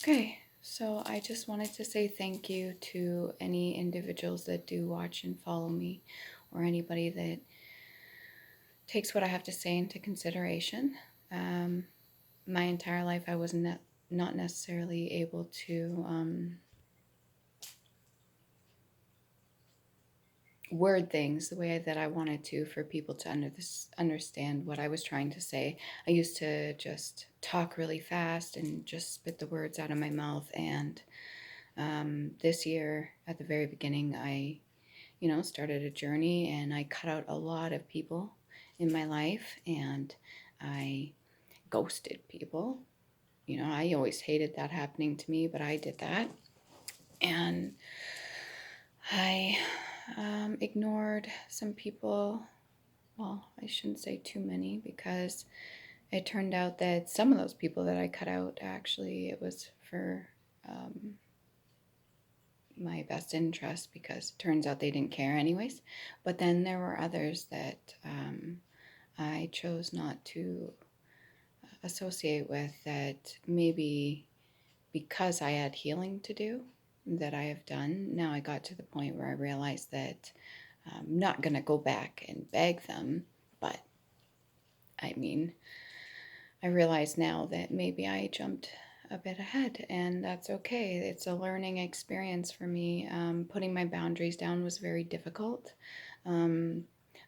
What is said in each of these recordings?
Okay, so I just wanted to say thank you to any individuals that do watch and follow me, or anybody that takes what I have to say into consideration. Um, my entire life, I was not necessarily able to word things the way that I wanted to for people to understand what I was trying to say. I used to just talk really fast and just spit the words out of my mouth. And this year, at the very beginning, I started a journey and I cut out a lot of people in my life and I ghosted people. I always hated that happening to me, but I did that. And I ignored some people. Well, I shouldn't say too many because it turned out that some of those people that I cut out, actually, it was for um, my best interest, because it turns out they didn't care anyways. But then there were others that I chose not to associate with, that maybe because I had healing to do that I have done. Now I got to the point where I realized that I'm not going to go back and beg them, but I mean, I realize now that maybe I jumped a bit ahead, and that's okay. It's a learning experience for me. Putting my boundaries down was very difficult. Um,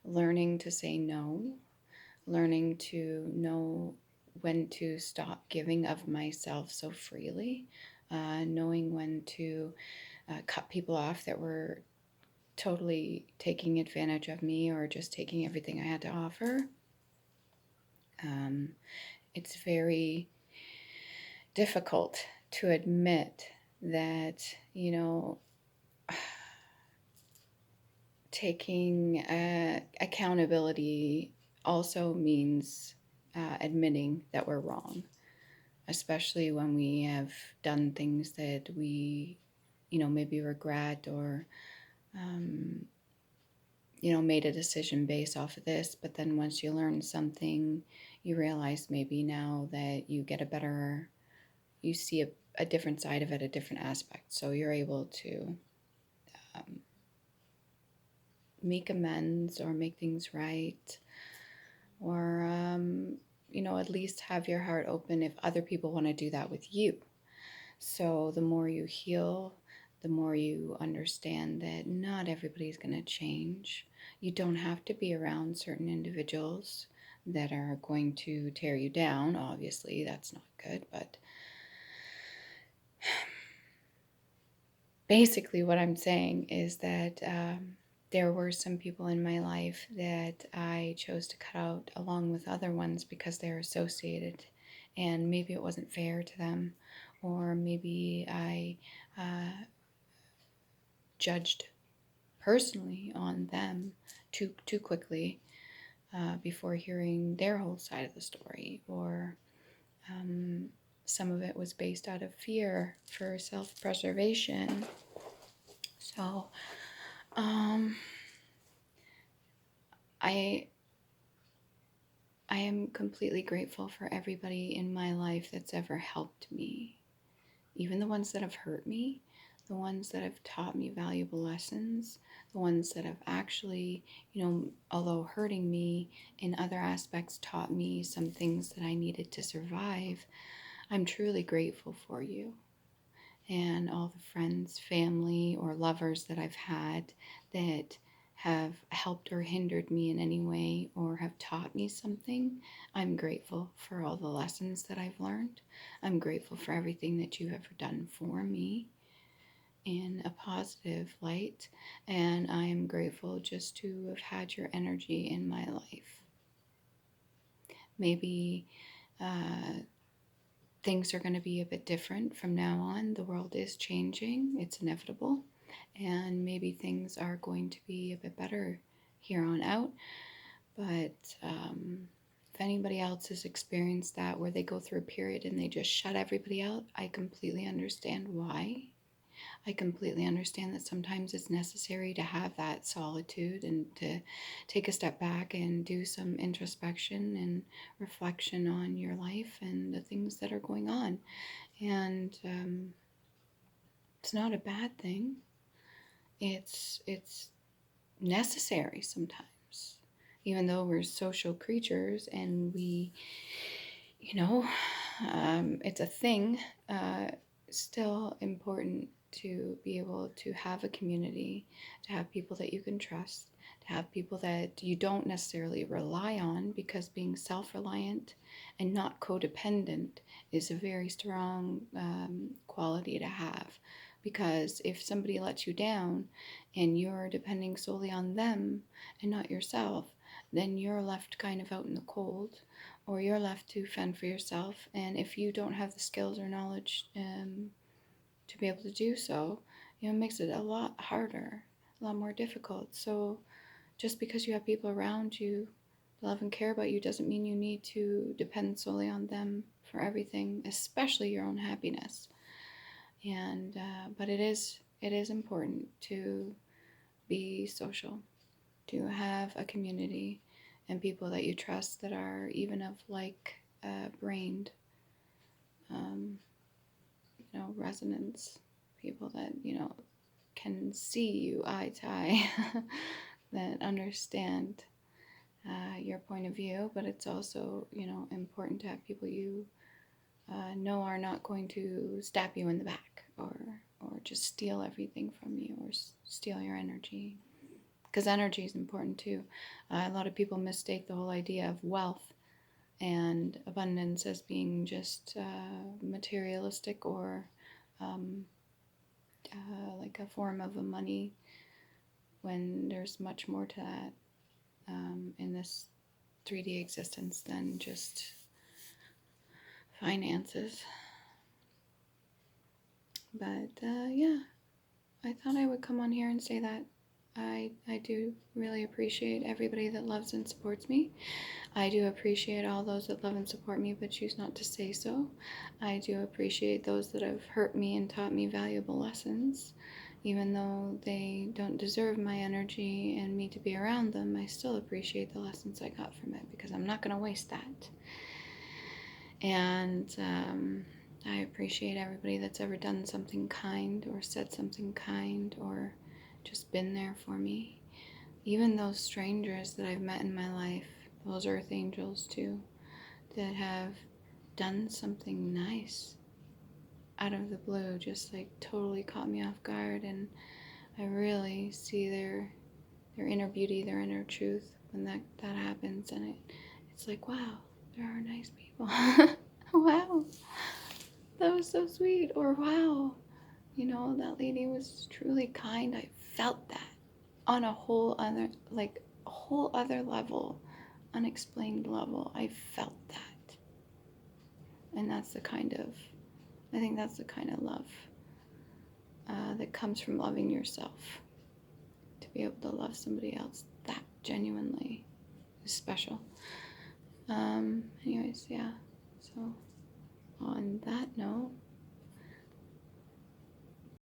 Learning to say no, learning to know when to stop giving of myself so freely, knowing when to cut people off that were totally taking advantage of me or just taking everything I had to offer. Um, it's very difficult to admit that, taking accountability also means admitting that we're wrong, especially when we have done things that we, maybe regret, or, um, made a decision based off of this. But then once you learn something, you realize maybe now that you see a different side of it, a different aspect. So you're able to um, make amends or make things right, or, at least have your heart open if other people want to do that with you. So the more you heal, the more you understand that not everybody's going to change. You don't have to be around certain individuals that are going to tear you down. Obviously, that's not good. But basically, what I'm saying is that there were some people in my life that I chose to cut out along with other ones because they're associated, and maybe it wasn't fair to them, or maybe I judged personally on them too quickly before hearing their whole side of the story, or um, some of it was based out of fear for self-preservation. So I I am completely grateful for everybody in my life that's ever helped me, even the ones that have hurt me, the ones that have taught me valuable lessons, the ones that have actually, although hurting me in other aspects, taught me some things that I needed to survive. I'm truly grateful for you, and all the friends, family, or lovers that I've had that have helped or hindered me in any way or have taught me something. I'm grateful for all the lessons that I've learned. I'm grateful for everything that you've ever done for me in a positive light. And I am grateful just to have had your energy in my life. Maybe things are going to be a bit different from now on. The world is changing, it's inevitable, and maybe things are going to be a bit better here on out. But if anybody else has experienced that, where they go through a period and they just shut everybody out, I completely understand why. I completely understand that sometimes it's necessary to have that solitude and to take a step back and do some introspection and reflection on your life and the things that are going on. And it's not a bad thing. It's necessary sometimes, even though we're social creatures and we, you know, it's a thing. Still important to be able to have a community, to have people that you can trust, to have people that you don't necessarily rely on, because being self-reliant and not codependent is a very strong quality to have. Because if somebody lets you down and you're depending solely on them and not yourself, then you're left kind of out in the cold, or you're left to fend for yourself. And if you don't have the skills or knowledge to be able to do so, it makes it a lot harder, a lot more difficult. So just because you have people around you that love and care about you doesn't mean you need to depend solely on them for everything, especially your own happiness. And but it is important to be social, to have a community and people that you trust that are even of like brained, um, resonance, people that, can see you eye to eye, that understand your point of view. But it's also, important to have people you know are not going to stab you in the back, or just steal everything from you, or steal your energy. Because energy is important too. A lot of people mistake the whole idea of wealth and abundance as being just materialistic, or um, like a form of a money, when there's much more to that in this 3D existence than just finances. But yeah, I thought I would come on here and say that I do really appreciate everybody that loves and supports me. I do appreciate all those that love and support me but choose not to say so. I do appreciate those that have hurt me and taught me valuable lessons. Even though they don't deserve my energy and me to be around them, I still appreciate the lessons I got from it, because I'm not going to waste that. And I appreciate everybody that's ever done something kind, or said something kind, or just been there for me. Even those strangers that I've met in my life, those earth angels too, that have done something nice out of the blue, just like totally caught me off guard. And I really see their inner beauty, their inner truth when that happens. And it's like, wow, there are nice people. Wow, that was so sweet. Or wow, that lady was truly kind. I felt that on a whole other level, unexplained level. I felt that. And I think that's the kind of love that comes from loving yourself. To be able to love somebody else that genuinely is special. Anyways, yeah. So on that note,